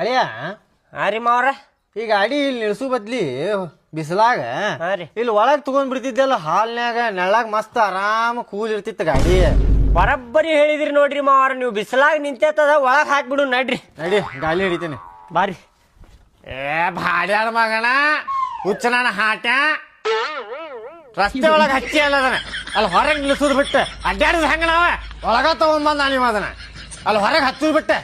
ಅಳಿಯ ಹಾ ರೀ ಮಾವ್ರ. ಈ ಗಾಡಿ ಇಲ್ಲಿ ನಿಲ್ಸು ಬದ್ಲಿ ಬಿಸಿಲಾಗ ಇಲ್ಲಿ ಒಳಗ್ ತಗೊಂಡ್ ಬಿಡ್ತಿದ್ದೆಲ್ಲ ಹಾಲ್ನ್ಯಾಗ ನೆಳ್ಳಾಗ ಮಸ್ತ್ ಆರಾಮ ಕೂಲ್ ಇರ್ತಿತ್ತು ಗಾಡಿ. ಬರಬ್ಬರಿ ಹೇಳಿದ್ರಿ ನೋಡ್ರಿ ಮಾವ್ರ, ನೀವು ಬಿಸಿಲಾಗ ನಿಂತದ ಒಳಗ್ ಹಾಕ್ಬಿಡು ನಡ್ರಿ. ನಡಿ ಗಾಳಿ ಹಿಡಿತೇನೆ ಬಾರಿ. ಭಾಡ್ಯಾಡ ಮಗಣ ಹುಚ್ಚ ನನ್ನ ಹಾಟ ರಸ್ತೆ ಒಳಗ ಹಚ್ಚಿ ಅಲ್ಲದನ ಅಲ್ಲಿ ಹೊರಗೆ ನಿಲ್ಸುದ್ ಬಿಟ್ಟೆ ಅಡ್ಡಾಡಿದ್ ಹಂಗ ನಾವ ಒಳಗ ತಗೊಂಬಂದ ನೀವು ಅದನ್ನ ಅಲ್ಲಿ ಹೊರಗೆ ಹಚ್ಚುದ್ ಬಿಟ್ಟೆ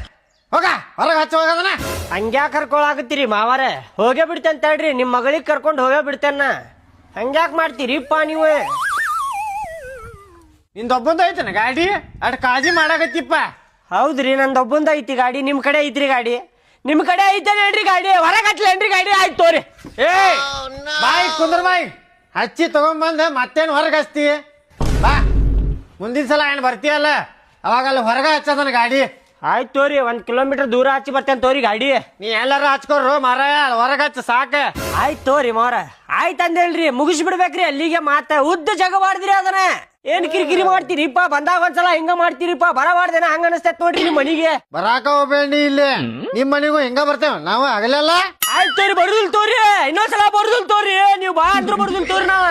ಹೋಗ ಹೊರಗೆ ಹಚ್ಚ ಹೋಗದನ. ಹಂಗ್ಯಾಕ್ ಕರ್ಕೊಳಾಕತ್ತೀರಿ ಮಾವಾರ? ಹೋಗೇ ಬಿಡ್ತೇನೆ ತಡ್ರಿ, ನಿಮ್ ಮಗಳಿಗೆ ಕರ್ಕೊಂಡು ಹೋಗೇ ಬಿಡ್ತೇನ. ಹಂಗ್ಯಾಕ್ ಮಾಡ್ತೀರಿಪ್ಪ ನೀವು? ನಿಂದೊಬ್ಬಂದ ಐತನ ಗಾಡಿ ಅಡ್ ಕಾಳಜಿ ಮಾಡಾಕತ್ತಿಪ್ಪ. ಹೌದ್ರಿ, ನಂದೊಬ್ಬಂದ ಐತಿ ಗಾಡಿ. ನಿಮ್ ಕಡೆ ಐತ್ರಿ ಗಾಡಿ? ನಿಮ್ ಕಡೆ ಐತೇನ್ರಿ ಗಾಡಿ? ಹೊರಗೆ ಹಚ್ಲೇನ್ರಿ ಗಾಡಿ? ಆಯ್ತು ತೋರಿ. ಬಾಯಿ ಕುಂದ್ರ ಬಾಯಿ ಹಚ್ಚಿ ತಗೊಂಬಂದ ಮತ್ತೇನು ಹೊರಗೆ ಹಚ್ತಿ ಬಾ. ಮುಂದಿನ ಸಲ ಏನ್ ಬರ್ತೀಯಲ್ಲ ಅವಾಗ ಅಲ್ಲಿ ಹೊರಗೆ ಹಚ್ಚದನ ಗಾಡಿ. ಆಯ್ತು ತೋರಿ, 1 ಕಿಲೋಮೀಟರ್ ದೂರ ಹಚ್ಚಿ ಬರ್ತೇನೆ ತೋರಿ ಗಾಡಿ. ನೀ ಎಲ್ಲಾರು ಹಚ್ಕೊಡ್ರು ಮಾರಾಯ ಹೊರಗೆ ಹಚ್ಚ ಸಾಕ. ಆಯ್ತು ತೋರಿ ಮಾರ, ಆಯ್ತು ಅಂದೇಳ್ರಿ, ಮುಗಿಸ್ಬಿಡ್ಬೇಕ್ರಿ ಅಲ್ಲಿಗೆ. ಮಾತ ಉದ್ದ ಜಗಬಾರ್ದ್ರಿ ಅದನ್ನ. ಏನ್ ಕಿರಿಕಿರಿ ಮಾಡ್ತೀರಿಪ್ಪ? ಬಂದಾಗ ಒಂದ್ಸಲ ಹಿಂಗ ಮಾಡ್ತೀರಿಪ್ಪ, ಬರಬಾರ್ದೇನ ಹಂಗ ಅನಸ್ತೈತ್ ನೋಡ್ರಿ ನಿಮ್ ಮನಿಗೆ. ಬರಾಕ ಹೋಗ್ಬೇಡಿ ಇಲ್ಲಿ, ನಿಮ್ ಮನಿಗೂ ಹಿಂಗ ಬರ್ತೇವ ನಾವು ಆಗಲೆಲ್ಲ. ಆಯ್ತು ತೋರಿ, ಬರುದಿಲ್ ತೋರಿ, ಇನ್ನೊಂದ್ಸಲ ಬರುದಿಲ್ ತೋರಿ. ನೀವು ಬಾ ಅಂದ್ರು ಬರುದಿಲ್ ತೋರಿ ನಾವ.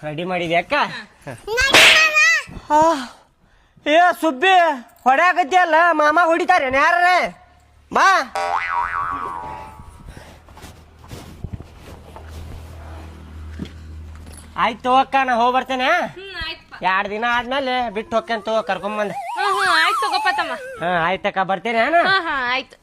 ರೆಡಿ ಮಾಡಿದ್ಯಾ ಅಕ್ಕ? ಏ ಸುಬ್ಬಿ, ಹೊಡ್ಯಾಕತ್ತಿಯಲ್ಲ, ಮಾಮ ಹೊಡಿತಾರೇನ ಯಾರ? ಬಾ. ಆಯ್ತು ಅಕ್ಕ, ನಾ ಹೋಗಿ ಬರ್ತೇನೆ. 2 ದಿನ ಆದ್ಮೇಲೆ ಬಿಟ್ಟು ಹೋಗ್ತೇನೆ ತಗೋ, ಕರ್ಕೊಂಬಂದ. ಆಯ್ತು ತಗೋಪ ತಮ್ಮ. ಆಯ್ತಕ್ಕ, ಬರ್ತೇನೆ. ಆಯ್ತು.